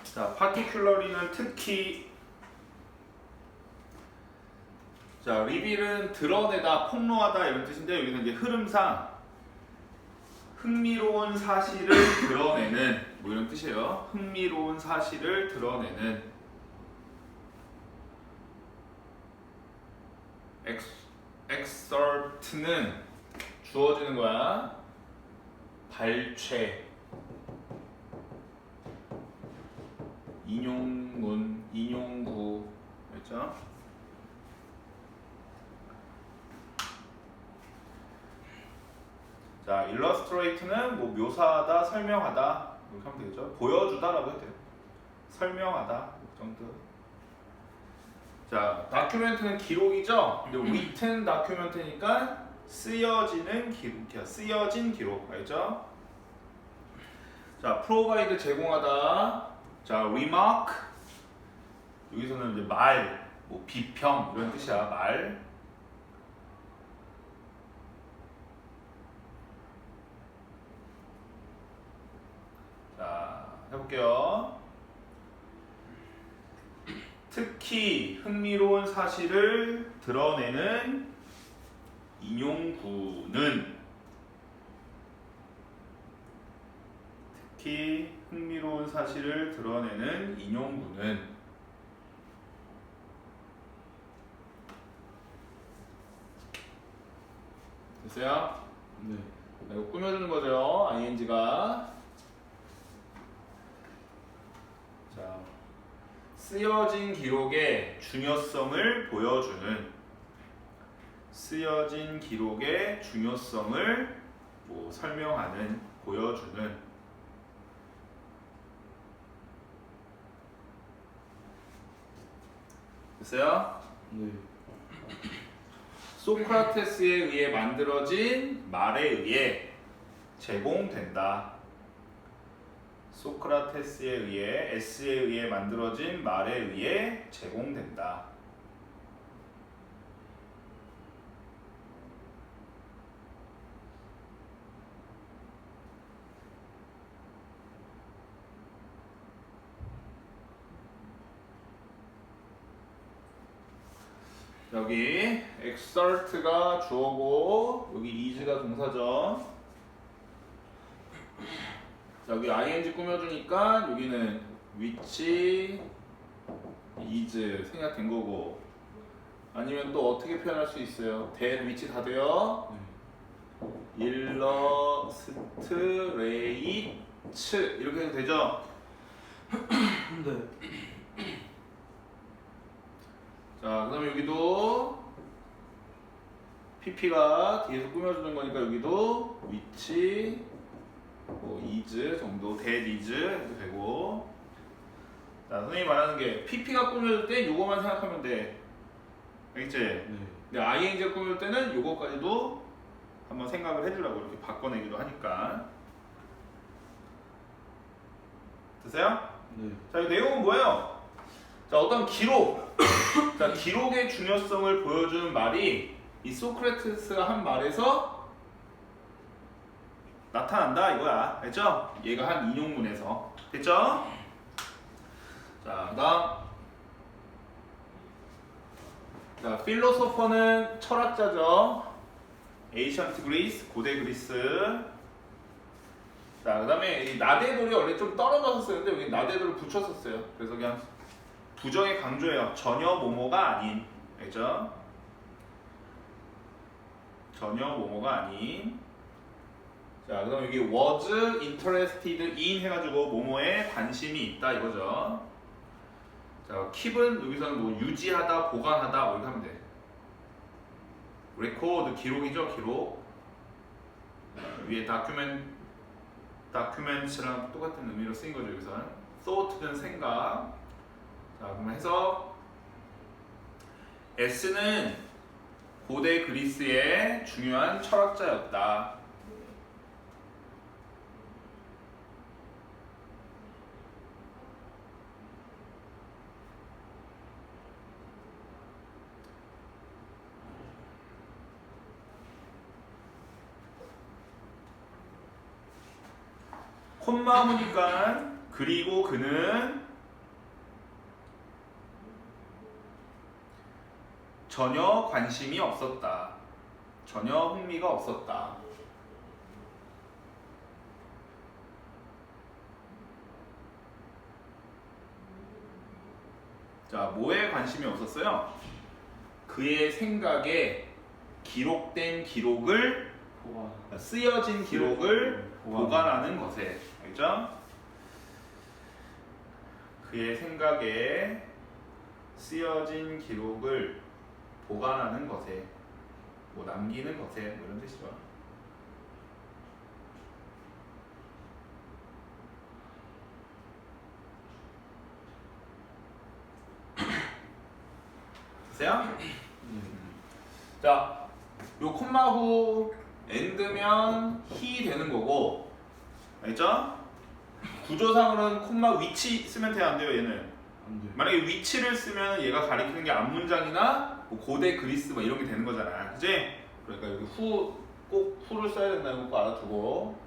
자, particularly는 특히. 자, reveal은 드러내다, 폭로하다 이런 뜻인데 여기는 이제 흐름상 흥미로운 사실을 드러내는 뭐 이런 뜻이에요. 흥미로운 사실을 드러내는. exert는 주어지는 거야. 발췌. 인용문, 인용구. 그렇죠? 자, illustrate는 뭐 묘사하다, 설명하다 이렇게 하면 되겠죠. 보여주다라고 해도 돼요. 설명하다 그 정도. 자, 다큐멘트는 기록이죠. 근데 written 다큐멘트니까 쓰여지는 기록이야. 쓰여진 기록, 알죠? 자, provide 제공하다. 자, remark 여기서는 이제 말, 뭐 비평 이런 뜻이야. 말. 자, 해볼게요. 특히 흥미로운 사실을 드러내는 인용구는 특히 흥미로운 사실을 드러내는 인용구는 됐어요? 네. 이거 꾸며주는 거죠. ing가. 자, 쓰여진 기록의 중요성을 보여주는. 쓰여진 기록의 중요성을 뭐 설명하는, 보여주는. 됐어요? 네. 소크라테스에 의해 만들어진 말에 의해 제공된다. 소크라테스에 의해, S에 의해 만들어진 말에 의해 제공된다. 여기 exert가 주어고 여기 is가 동사죠. 여기 ing 꾸며주니까 여기는 which is 생략된 거고, 아니면 또 어떻게 표현할 수 있어요? that, which 다 돼요? illustrate 이렇게 해도 되죠? 네. 자, 그 다음에 여기도 pp가 뒤에서 꾸며주는 거니까 여기도 which 뭐 is 정도, that is 해도 되고. 자, 선생님이 말하는 게 pp가 꾸며줄 때 요거만 생각하면 돼. 알겠지? 네. 근데 ing가 꾸며줄 때는 요거까지도 한번 생각을 해주려고 이렇게 바꿔내기도 하니까. 됐어요? 네. 자, 이 내용은 뭐예요? 자, 어떤 기록. 자, 기록의 중요성을 보여주는 말이 이 소크라테스가 한 말에서 나타난다 이거야. 알죠? 얘가 한 인용문에서. 됐죠? 자, 그다음. 자, 필로소퍼는 철학자죠. 에이션트 그리스, 고대 그리스. 자, 그다음에 이 나대돌이 원래 좀 떨어져서 쓰는데 여기 나대돌을 붙였었어요. 그래서 그냥 부정의 강조예요. 전혀 뭐뭐가 아닌. 알죠? 전혀 뭐뭐가 아닌. 자, 그다음 여기 was interested in 해가지고 뭐뭐에 관심이 있다 이거죠. 자, keep은 여기서는 뭐 유지하다, 보관하다 뭐 이렇게 하면 돼. record 기록이죠, 기록. 위에 documents랑 똑같은 의미로 쓰인 거죠 여기서는. thought는 생각. 자, 그럼 해석. S는 고대 그리스의 중요한 철학자였다. 콤마 오니까 그리고 그는 전혀 관심이 없었다. 전혀 흥미가 없었다. 자, 뭐에 관심이 없었어요? 그의 생각에 기록된 기록을 쓰여진 기록을 보관하는 것에. 알죠? 그의 생각에 쓰여진 기록을 보관하는 것에, 뭐 남기는 것에, 뭐 이런 뜻이죠. 됐어요? 자, 요 콤마 후 end면 he 되는 거고, 알죠? 구조상으로는 콤마 위치 쓰면 돼요, 안 돼요, 얘는? 안 돼. 만약에 위치를 쓰면 얘가 가리키는 게 앞문장이나 뭐 고대 그리스 뭐 이런 게 되는 거잖아, 그지? 그러니까 여기 꼭 후를 써야 된다는 거 알아두고.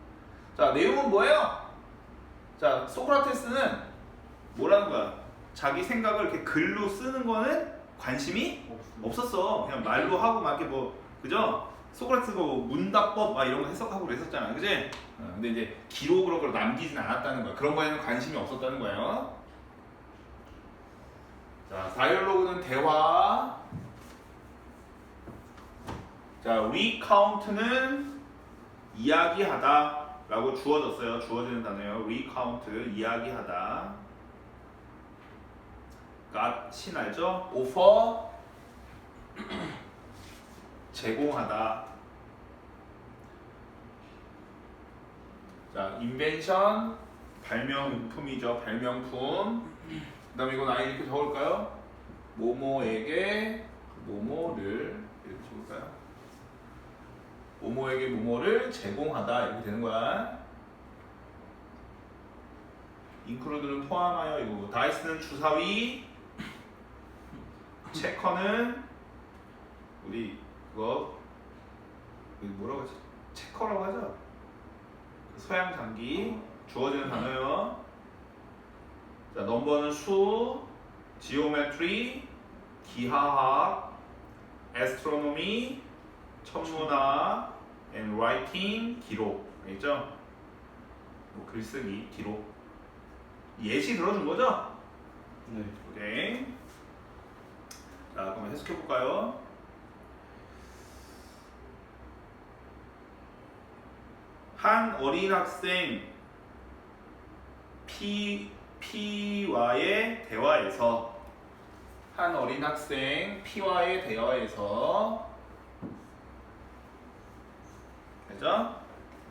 자, 내용은 뭐예요? 자, 소크라테스는 뭐라는 거야? 자기 생각을 이렇게 글로 쓰는 거는 관심이 없었어. 그냥 말로 하고 막 이렇게 뭐, 그죠? 소크라테스 뭐 문답법 막 이런 거 해석하고 그랬었잖아, 그지? 근데 이제 기록으로 그걸 남기진 않았다는 거야. 그런 거에는 관심이 없었다는 거예요. 자, 다이얼로그는 대화. 자, recount는 이야기하다 라고 주어졌어요. 주어지는 단어예요. recount, 이야기하다. 신 알죠? offer, 제공하다. 자, invention, 발명품이죠. 발명품. 그 다음에 이건 아예 이렇게 적을까요? 모모에게 모모를 이렇게 적을까요? 모모에게 모모를 제공하다 이렇게 되는 거야. include는 포함하여 이거고, 다이스는 주사위, 체커는 우리 그거 뭐라고 하지? 체커라고 하죠? 서양 장기. 주어지는 단어요. 자, 넘버는 수, 지오메트리, 기하학, 애스트로노미, 천문학, and writing, 기록. 알겠죠? 뭐 글쓰기, 기록. 예시 들어준 거죠? 네. 오케이. 자, 그럼 해석해 볼까요? 한 어린 학생 P와의 대화에서, 한 어린 학생 P와의 대화에서, 알죠?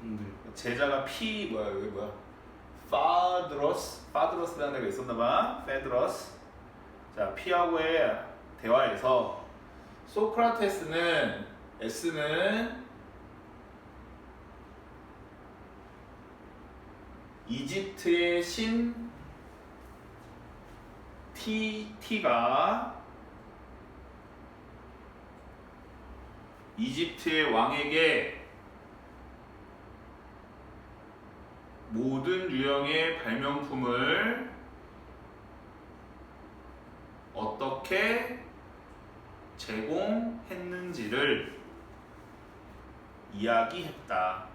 네. 제자가 P 뭐야, 여기 뭐야? 파드로스라는 데가 있었나봐. 페드로스. 자, P하고의 대화에서 소크라테스는, S는 이집트의 신 T가 이집트의 왕에게 모든 유형의 발명품을 어떻게 제공했는지를 이야기했다.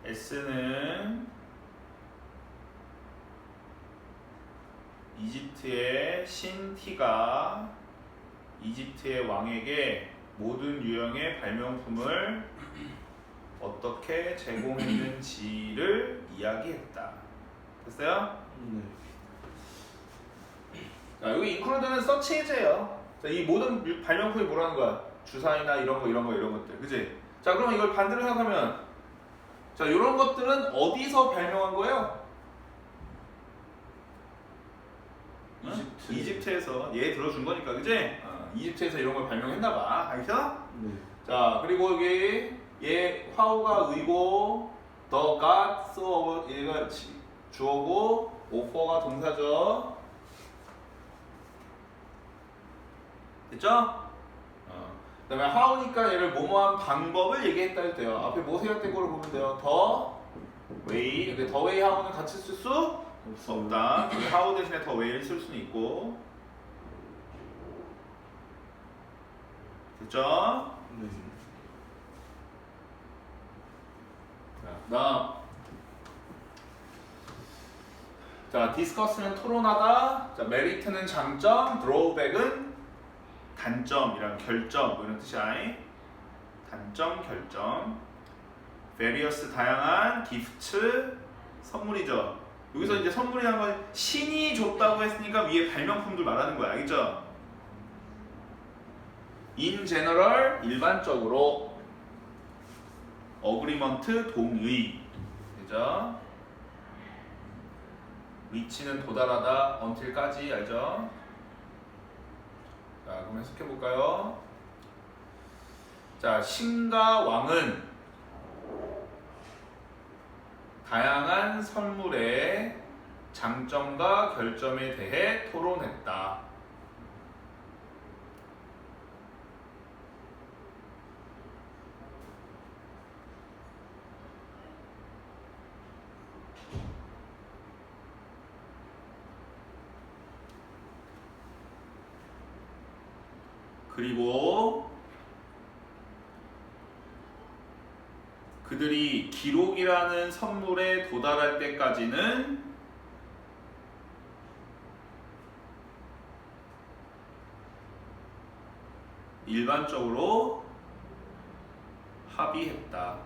S는 이집트의 신 T가 이집트의 왕에게 모든 유형의 발명품을 어떻게 제공했는지를 이야기했다. 됐어요? 네. 자, 여기 include는 서치 해제예요. 자, 이 모든 발명품이 뭐라는 거야? 주사위나 이런 것들. 그지? 자, 그러면 이걸 반대로 생각하면, 자, 이런 것들은 어디서 발명한 거예요? 이집트. 이집트에서. 얘 들어준 거니까, 그지? 이집트에서 이런 걸 발명했나봐. 알겠어? 네. 자, 그리고 여기 얘 화우가 의고, the god, so 얘가 주어고, offer가 동사죠. 됐죠? 그 다음에 how니까 얘를 뭐뭐한 방법을 얘기했다 해도 돼요. 앞에 뭐 생략된 거를 보면 돼요. 더 way. 근데 the way how는 같이 쓸 수 없다. how 대신에 the way를 쓸 수는 있고. 됐죠? 네. 다음. 자, discuss는 토론하다. 자, merit는 장점, drawback은 단점이랑 결점 이런 뜻이야. 단점, 결점. various 다양한 gift 선물이죠. 여기서 이제 선물이라는 건 신이 줬다고 했으니까 위에 발명품들 말하는 거야. 알겠죠? in general 일반적으로 agreement 동의. 그죠? reach는 도달하다 until까지 알죠? 자, 그럼 해석해 볼까요? 자, 신과 왕은 다양한 선물의 장점과 결점에 대해 토론했다. 그리고 그들이 기록이라는 선물에 도달할 때까지는 일반적으로 합의했다.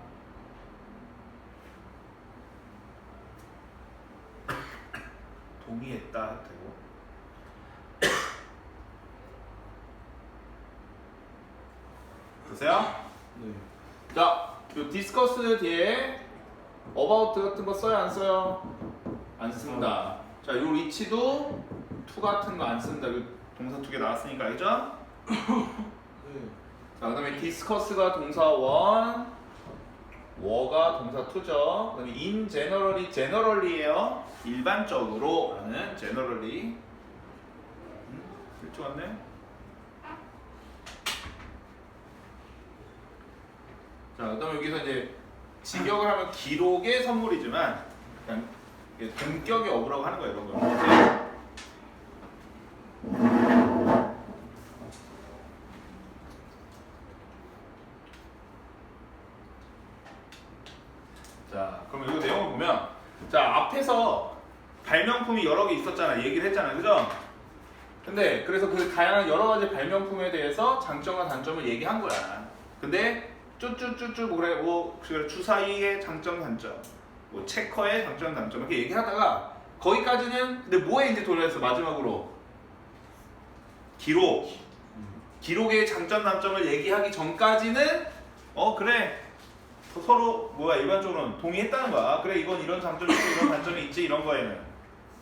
동의했다 해도 되고. 보세요. 네. 자, 요 discuss 뒤에 about 같은 거 써요, 안 써요? 안 쓴다. 자, 요 reach도 to 같은 거 안 쓴다. 요 동사 2개 나왔으니까 알죠? 네. 자, 그다음에 discuss가 동사 1, were가 동사 2죠. 그다음에 in generally, generally예요. 일반적으로 라는 generally. 일찍 왔네. 자, 그다음에 여기서 이제 직역을 하면 기록의 선물이지만 그냥 동격의 어부라고 하는 거예요, 이런 거. 자, 그럼 이거 내용을 보면, 자, 앞에서 발명품이 여러 개 있었잖아, 얘기를 했잖아, 그죠? 근데 그래서 그 다양한 여러 가지 발명품에 대해서 장점과 단점을 얘기한 거야. 근데 쭈쭈쭈쭈 그래 뭐 주사위의 장점 단점, 뭐 체커의 장점 단점 이렇게 얘기하다가 거기까지는 근데 뭐에 이제 돌려서 마지막으로 기록의 장점 단점을 얘기하기 전까지는 그래 서로 뭐야 일반적으로는 동의했다는 거야. 그래 이건 이런 장점이 있고 이런 단점이 있지 이런 거에는.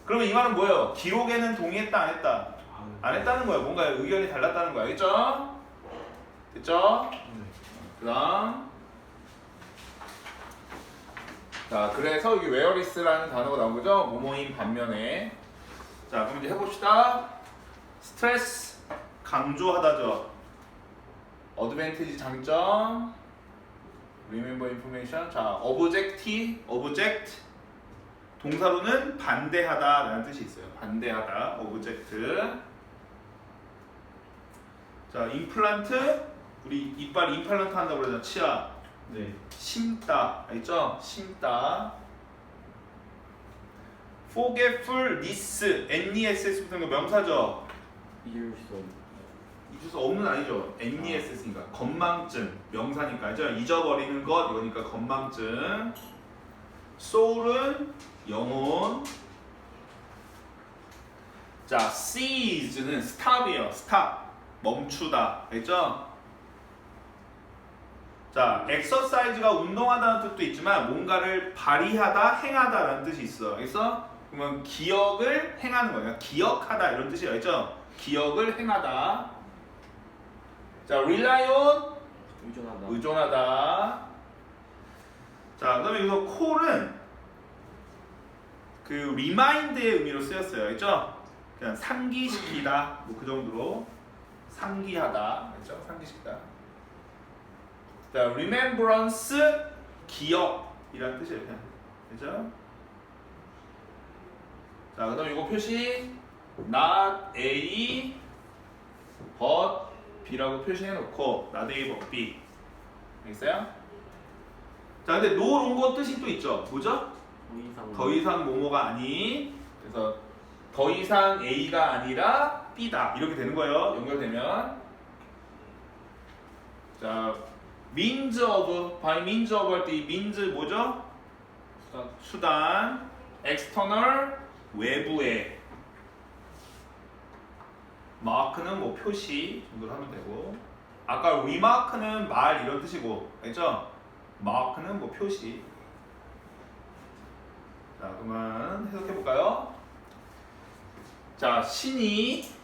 그러면 이 말은 뭐예요? 기록에는 동의했다 안 했다? 안 했다는 거야. 뭔가 의견이 달랐다는 거야. 알겠죠? 됐죠? 그다음 자 그래서 여기 where is라는 단어가 나온 거죠. 뭐뭐인 반면에. 자 그럼 이제 해봅시다. 스트레스 강조하다죠. 어드밴티지 장점. remember information. 자 object 동사로는 반대하다 라는 뜻이 있어요. 반대하다 object. 자 임플란트 우리 이빨 임플란트 한다고 그러잖아. 치아. 네. 심다. 알죠? 심다. forgetfulness. NESS 붙은 거 명사죠? 이해할 수 없는. 잊을 수 없는 아니죠. NESS니까 건망증. 명사니까 알죠? 잊어버리는 것 이거니까 건망증. soul은 영혼. 자 seize는 stop이에요. stop. 멈추다. 알죠? 자, exercise가 운동하다는 뜻도 있지만 뭔가를 발휘하다, 행하다라는 뜻이 있어. 알겠어? 그러면 기억을 행하는 거야. 기억하다 이런 뜻이야. 알죠? 기억을 행하다. 자, rely on 의존하다. 자, 그다음에 여기서 call은 그 remind의 의미로 쓰였어요. 알죠? 그냥 상기시키다. 뭐 그 정도로 상기하다. 알죠? 상기시키다. 자, remembrance 기억이라는 뜻이에요. 그냥 그죠? 자, 그다음 이거 표시 not A but B라고 표시해 놓고 not A but B. 알겠어요? 자, 근데 no longer 뜻이 또 있죠. 뭐죠? 더 이상 뭐뭐가 아닌. 그래서 더 이상 A가 아니라 B다. 이렇게 되는 거예요. 연결되면. 자, means of, by means of 할 때 이 means 뭐죠? 수단. external, 외부의. mark는 뭐 표시 정도로 하면 되고. 아까 remark는 말 이런 뜻이고. 알죠? mark는 뭐 표시. 자, 그러면 해석해 볼까요? 자, 신이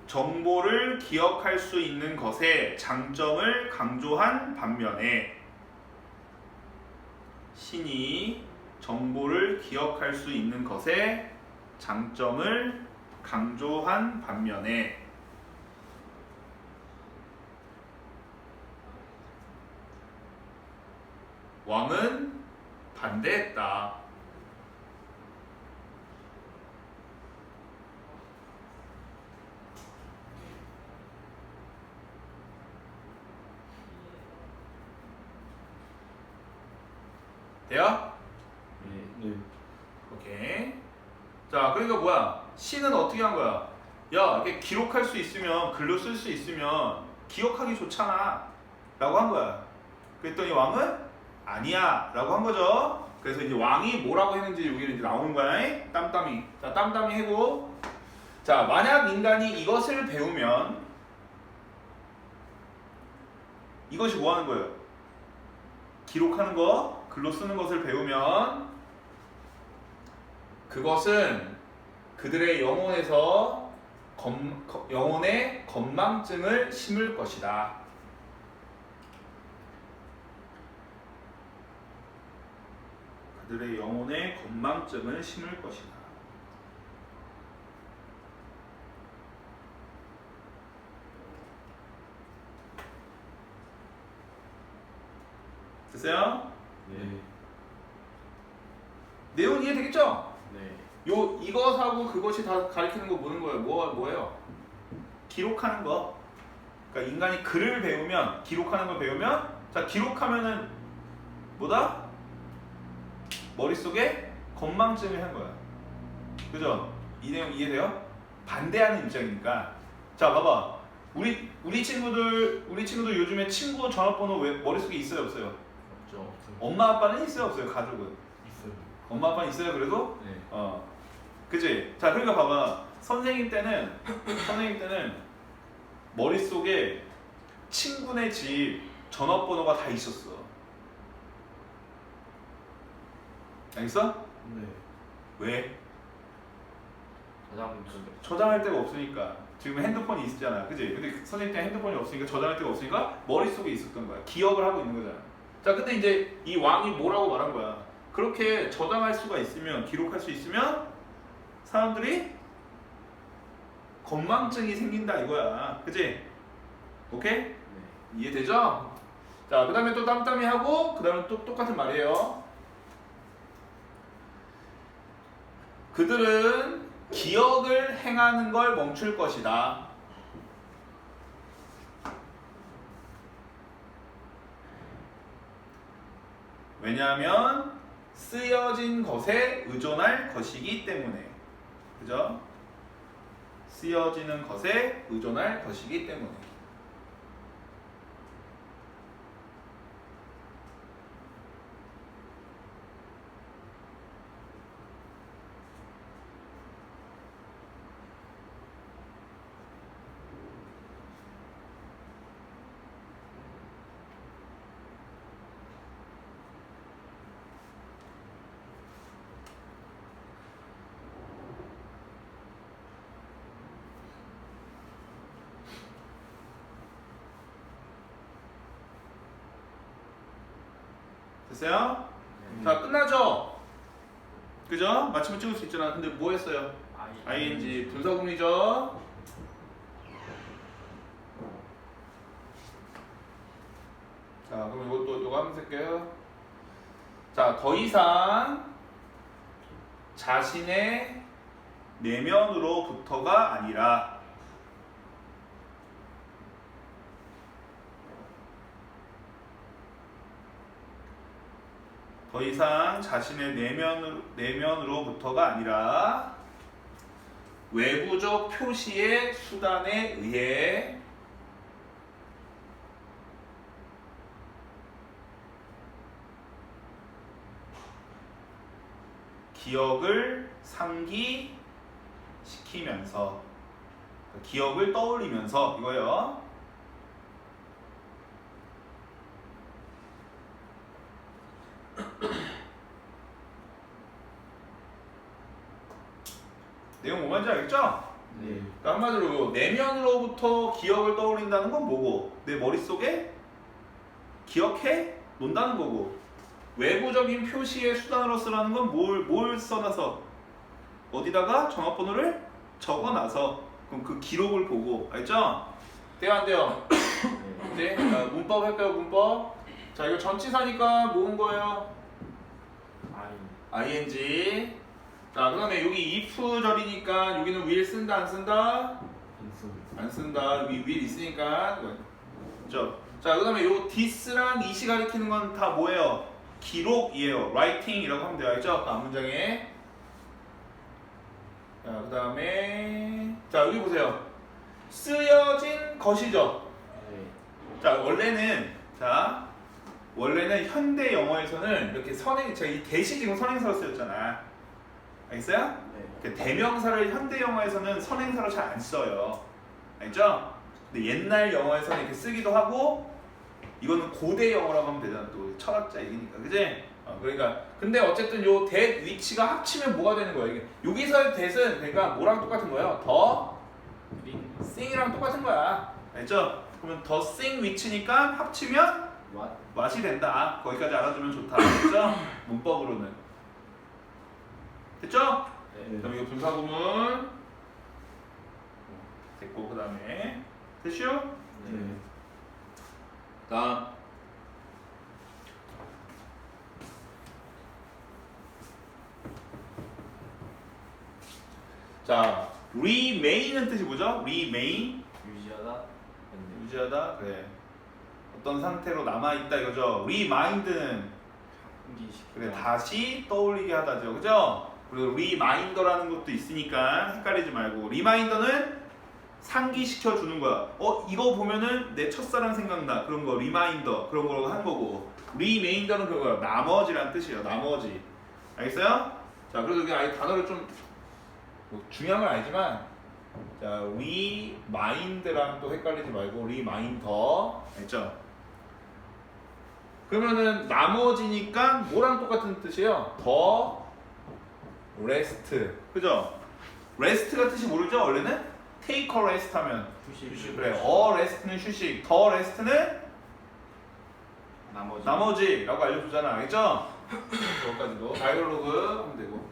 정보를 기억할 수 있는 것의 장점을 강조한 반면에 신이 정보를 기억할 수 있는 것의 장점을 강조한 반면에 왕은 반대했다. 돼요? 네. 오케이. 자, 그러니까 뭐야? 신은 어떻게 한 거야? 야, 이렇게 기록할 수 있으면, 글로 쓸 수 있으면 기억하기 좋잖아. 라고 한 거야. 그랬더니 왕은 아니야. 라고 한 거죠. 그래서 이제 왕이 뭐라고 했는지 여기는 이제 나오는 거야. 땀땀이. 자, 땀땀이 해고. 자, 만약 인간이 이것을 배우면 이것이 뭐 하는 거예요? 기록하는 거, 글로 쓰는 것을 배우면 그것은 그들의 영혼에 건망증을 심을 것이다. 그들의 영혼에 건망증을 심을 것이다. 됐어요? 네. 내용 이해되겠죠? 네. 이것하고 그것이 다 가리키는 거 뭐예요? 뭐예요? 기록하는 거. 그러니까 인간이 글을 배우면, 기록하는 걸 배우면, 자, 기록하면은 뭐다? 머릿속에 건망증을 한 거야. 그죠? 이 내용 이해돼요? 반대하는 입장이니까. 자, 봐봐. 우리 친구들 요즘에 친구 전화번호 왜 머릿속에 있어요, 없어요? 없죠. 엄마 아빠는 있어요, 없어요? 가족은. 있어요. 엄마 아빠는 있어요, 그래도? 네. 그치? 자, 그러니까 봐봐. 선생님 때는 머릿속에 친구네 집 전화번호가 다 있었어. 알겠어? 네. 왜? 저장 쪽에. 저장할 데가 없으니까. 지금 핸드폰이 있잖아. 그치? 근데 선생님 때 핸드폰이 없으니까 저장할 데가 없으니까 머릿속에 있었던 거야. 기억을 하고 있는 거잖아. 자, 근데 이제 이 왕이 뭐라고 말한 거야? 그렇게 저장할 수가 있으면, 기록할 수 있으면 사람들이 건망증이 생긴다 이거야. 그치? 오케이? 네. 이해되죠? 자, 그 다음에 또 땀땀이 하고, 그 다음에 또 똑같은 말이에요. 그들은 기억을 행하는 걸 멈출 것이다. 왜냐하면 쓰여진 것에 의존할 것이기 때문에. 그죠? 쓰여지는 것에 의존할 것이기 때문에. 됐어요? 자, 끝나죠? 그죠? 마침을 찍을 수 있잖아. 근데 뭐 했어요? ing 분사구문이죠? 자, 그럼 이것도 요거 한번 쓸게요. 더 이상 자신의 내면으로부터가 아니라 더 이상 자신의 내면으로부터가 아니라 외부적 표시의 수단에 의해 기억을 상기시키면서 기억을 떠올리면서 이거요. 내용 뭐 말인지 알겠죠? 네. 그러니까 한마디로 내면으로부터 기억을 떠올린다는 건 뭐고 내 머릿속에 기억해 놓는다는 거고 외부적인 표시의 수단으로 쓰라는 건 뭘 써놔서 어디다가 전화번호를 적어놔서 그럼 그 기록을 보고 알죠? 돼요 안 돼요? 네. 자, 문법 할까요 문법? 자 이거 전치사니까 모은 거예요. ing. 자 그다음에 여기 if절이니까 여기는 will 쓴다 안 쓴다? 안 쓴다. 여기 will 있으니까 그죠? 자 그다음에 요 this랑 it이 가리키는 건 다 뭐예요? 기록이에요. writing이라고 하면 돼요. 알죠? 다음 문장에. 자 그다음에 자 여기 보세요. 쓰여진 것이죠. 자 원래는 현대 영어에서는 이렇게 제가 이 대시 지금 선행사로 쓰였잖아. 알겠어요? 네. 그 대명사를 현대 영어에서는 선행사로 잘 안 써요. 알죠? 근데 옛날 영어에서는 이렇게 쓰기도 하고 이거는 고대 영어라고 하면 되잖아. 또 철학자 얘기니까. 그지? 그러니까 근데 어쨌든 요 that which가 합치면 뭐가 되는 거야? 이게 여기서의 that은 그러니까 뭐랑 똑같은 거예요? 더 sing이랑 똑같은 거야. 알죠? 그러면 더 sing which니까 합치면 what이 된다. 거기까지 알아두면 좋다. 됐죠? 문법으로는. 됐죠? 네. 그럼 이거 분사구문 됐고 그 다음에 됐슈? 네. 다음 자 remain은 뜻이 뭐죠? remain 유지하다. 유지하다 그래 어떤 상태로 남아있다 이거죠. remind는 그래 다시 떠올리게 하다죠. 그죠? 그리고 리마인더라는 것도 있으니까 헷갈리지 말고 리마인더는 상기시켜 주는 거야. 이거 보면은 내 첫사랑 생각나. 그런 거 리마인더 그런 거라고 한 거고 리메인더는 그거야. 나머지란 뜻이에요. 나머지. 알겠어요? 자, 그래서 여기 아예 단어를 좀 중요한 건 아니지만 자, 리마인드랑 또 헷갈리지 말고 리마인더. 알죠? 그러면은 나머지니까 뭐랑 똑같은 뜻이에요? 더 레스트. 그죠? 레스트가 뜻이 모르죠? 원래는 take a rest 하면 휴식. 그래. rest는 휴식. 더 레스트는 나머지라고 알려주잖아. 알겠죠? 그것까지도 다이얼로그 하면 되고.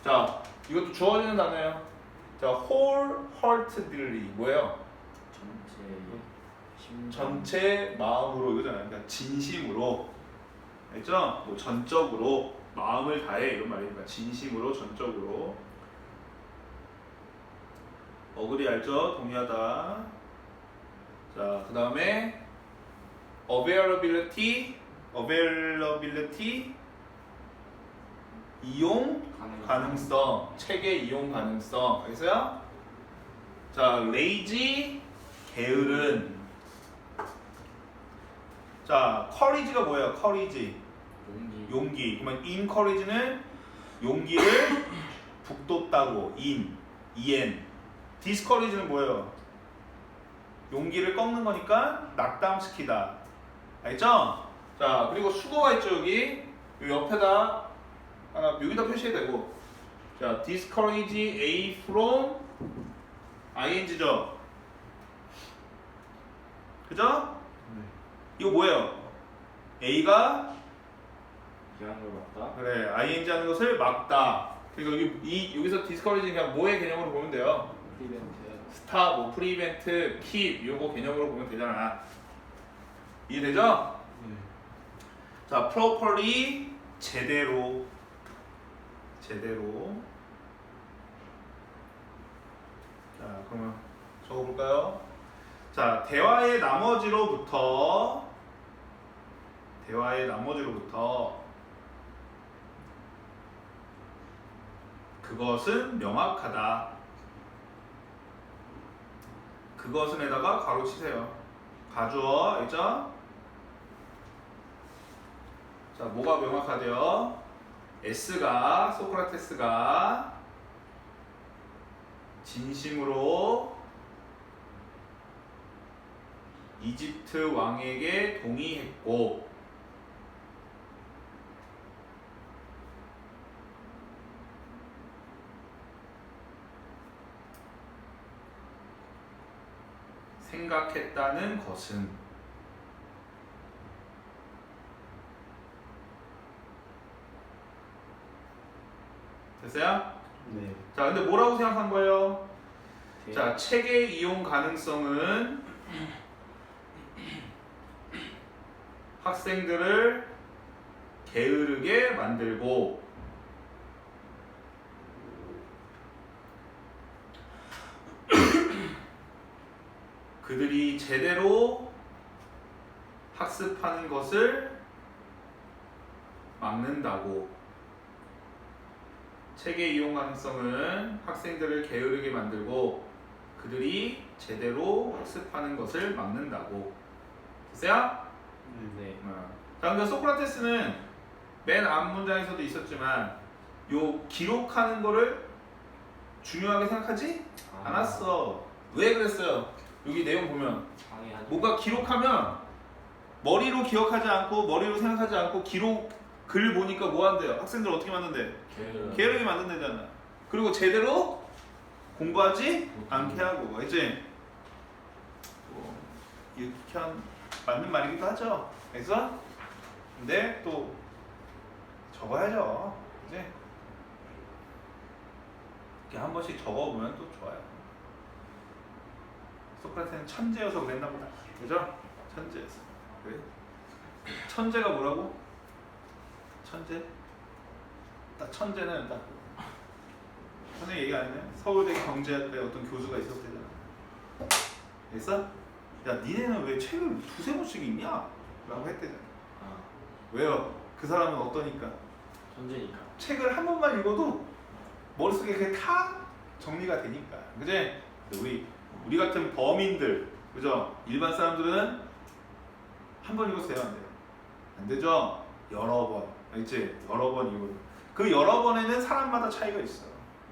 자, 이것도 주어지는 단어예요. 자, wholeheartedly 뭐예요? 전체 마음으로 이거잖아요. 그러니까 진심으로. 알죠? 뭐 전적으로 마음을 다해 이런 말이니까 진심으로 전적으로. 어그리 알죠? 동의하다. 자, 그 다음에 availability 이용 가능성, 책의 이용 가능성. 알겠어요? 자, lazy 게으른. 자, courage가 뭐예요? courage 용기. 그러면 encourage는 용기를 북돋다고 en. discourage는 뭐예요? 용기를 꺾는 거니까 낙담시키다. 알겠죠? 자, 그리고 수거가 있죠 여기. 이 옆에다 하나 여기다 표시해야 되고. 자, discourage A from ing죠. 그죠? 이거 뭐예요? A가 그래 ing 하는 것을 막다. 그러니까 여기서 discourage는 그냥 뭐의 개념으로 보면 돼요? 스탑, 뭐 프리벤트, 킵 요거 개념으로 보면 되잖아. 이해되죠? 자, properly 제대로 자 그러면 적어볼까요? 자 대화의 나머지로부터 그것은 명확하다. 그것은에다가 괄호 치세요. 가주어 알죠? 자 뭐가 명확하대요? 소크라테스가 진심으로 이집트 왕에게 동의했고 생각했다는 것은 됐어요? 네. 자 근데 뭐라고 생각한 거예요? 대- 자 책의 이용 가능성은 학생들을 게으르게 만들고 그들이 제대로 학습하는 것을 막는다고. 책의 이용 가능성은 학생들을 게으르게 만들고 그들이 제대로 학습하는 것을 막는다고. 됐어요? 네. 자, 그러니까 소크라테스는 맨 앞 문장에서도 있었지만 요 기록하는 거를 중요하게 생각하지 않았어. 왜 그랬어요? 여기 내용 보면 방해하지. 뭔가 기록하면 머리로 기억하지 않고 머리로 생각하지 않고 글 보니까 뭐 한대요? 학생들 어떻게 만든대? 게으르게 만든다잖아. 그리고 제대로 공부하지 않게 하고, 알지? 뭐 유쾌한 맞는 말이기도 하죠. 그래서 근데 또 적어야죠. 이제 이렇게 한 번씩 적어보면 또 좋아요. 소크라테스는 천재여서 그랬나 보다. 그죠? 천재여서. 그래? 천재가 뭐라고? 천재? 딱 천재는 딱 선생님 얘기 안 했나요? 서울대 경제학과에 어떤 교수가 있었대잖아. 그래서 야 니네는 왜 책을 두세 권씩 읽냐? 라고 했대잖아. 왜요? 그 사람은 어떠니까? 천재니까. 책을 한 번만 읽어도 머릿속에 그게 다 정리가 되니까. 그지? 우리 같은 범인들, 그죠? 일반 사람들은 한 번 읽어도 돼요? 안 돼요? 안 되죠? 여러 번. 알지? 여러 번 읽어도. 그 여러 번에는 사람마다 차이가 있어요.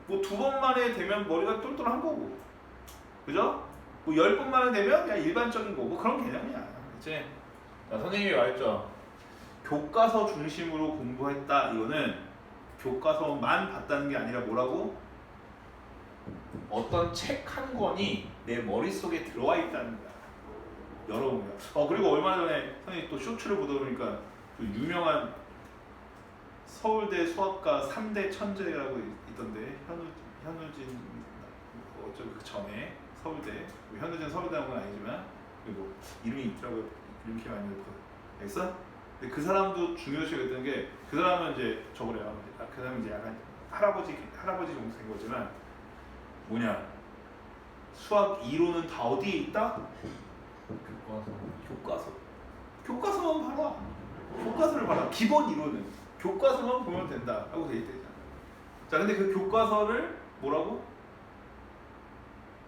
뭐 두 번 만에 되면 머리가 똘똘한 거고. 그죠? 뭐 10번 만에 되면 그냥 일반적인 거고. 그런 개념이야. 그치? 자, 선생님이 말했죠. 교과서 중심으로 공부했다. 이거는 교과서만 봤다는 게 아니라 뭐라고? 어떤 책 한 권이 내 머릿속에 들어와 있다는 거야. 여러분. 그리고 얼마 전에 선생님이 또 쇼츠를 보다 보니까 그 유명한 서울대 수학과 3대 천재라고 있던데 현우진 어쩌고 그 전에 서울대 현우진 서울대 나온 건 아니지만 그리고 이름이 있더라고요. 이렇게 많이 넣고 알겠어? 근데 그 사람도 중요시했던 게 그 사람은 이제 저거래요. 그 사람은 이제 약간 할아버지 정도 된 거지만 뭐냐 수학 이론은 다 어디에 있다? 교과서만 봐라. 교과서를 봐라. 기본 이론은 교과서만 보면 된다 하고 돼 있대잖아. 자 근데 그 교과서를 뭐라고?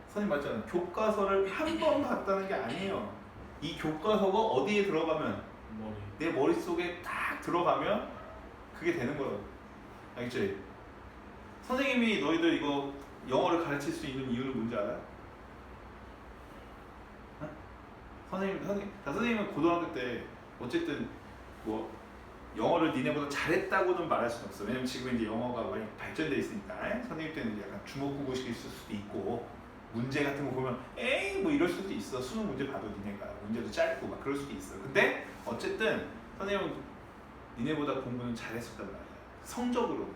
선생님 맞잖아요. 교과서를 한 번 봤다는 게 아니에요. 이 교과서가 어디에 들어가면 내 머릿속에 딱 들어가면 그게 되는 거라고. 알겠지? 선생님이 너희들 이거 영어를 가르칠 수 있는 이유는 뭔지 알아? 어? 선생님은 고등학교 때 어쨌든 뭐 영어를 니네보다 잘했다고는 말할 수는 없어. 왜냐면 지금 이제 영어가 많이 발전돼 있으니까 선생님 때는 이제 약간 주먹구구식 있을 수도 있고 문제 같은 거 보면 에이 뭐 이럴 수도 있어. 수능 문제 봐도 니네가 문제도 짧고 막 그럴 수도 있어. 근데 어쨌든 선생님은 니네보다 공부는 잘했었단 말이야. 성적으로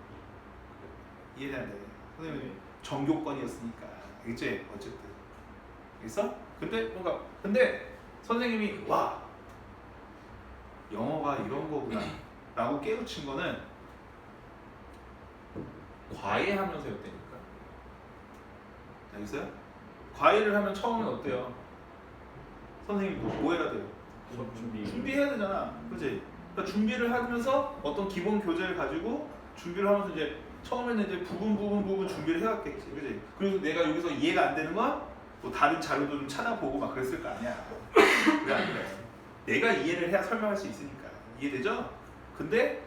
이해되는데 선생님은 전교권이었으니까 알겠지? 어쨌든 그래서 근데 선생님이 와 영어가 이런 거구나 라고 깨우친 거는 과외하면서였다니까. 알겠어요? 과외를 하면 처음엔 어때요? 선생님 뭐 해야 돼요? 수업 준비. 준비해야 되잖아. 그치? 그러니까 준비를 하면서 어떤 기본 교재를 가지고 준비를 하면서 이제 처음에는 이제 부분 준비를 해왔겠지. 그치? 그래서 내가 여기서 이해가 안 되는 건 뭐 다른 자료도 좀 찾아보고 막 그랬을 거 아니야. 그게 아니라 내가 이해를 해야 설명할 수 있으니까. 이해되죠? 근데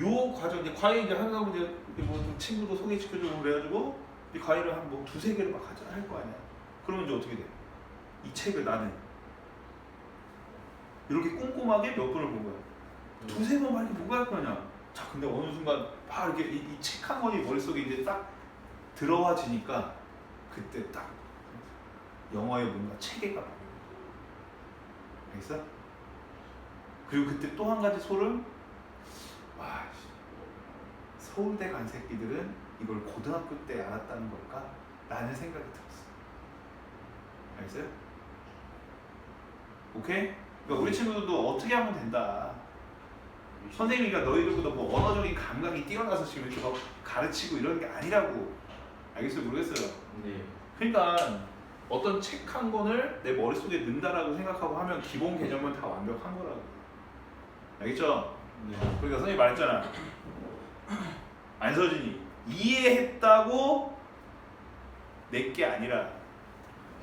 요 과정 이제 과외 이제 하다 보면 이제 뭐 친구도 소개시켜주고 그래가지고 이 과외를 한 뭐 두세 개를 막 하자 할 거 아니야. 그러면 이제 어떻게 돼? 이 책을 나는 이렇게 꼼꼼하게 몇 번을 본 거야. 두세 번 빨리 뭐가 할 거냐. 자, 근데 어느 순간 막 이렇게 이 책 한 권이 머릿속에 이제 딱 들어와지니까 그때 딱 영어에 뭔가 체계가 나요. 알겠어? 그리고 그때 또 한 가지 소름. 와, 서울대 간 새끼들은 이걸 고등학교 때 알았다는 걸까? 라는 생각이 들었어. 알겠어요? 오케이? 그러니까 우리 친구들도 어떻게 하면 된다. 선생님이 너희들보다 뭐 언어적인 감각이 뛰어나서 지금 이렇게 막 가르치고 이러는 게 아니라고. 알겠어요? 모르겠어요? 네. 그러니까 어떤 책 한 권을 내 머릿속에 넣는다라고 생각하고 하면 기본 개념은 다 완벽한 거라고. 알겠죠? 네. 그러니까 선생님이 말했잖아. 안서진이 이해했다고 내게 아니라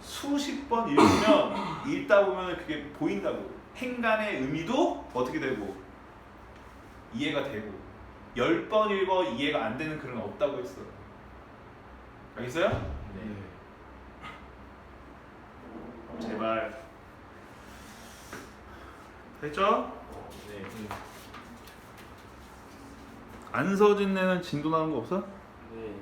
수십 번 읽으면 읽다 보면 그게 보인다고. 행간의 의미도 어떻게 되고 이해가 되고 10번 읽어 이해가 안 되는 글은 없다고 했어. 알겠어요? 네. 제발. 됐죠? 네. 안서진 내는 진도 나는 거 없어? 네.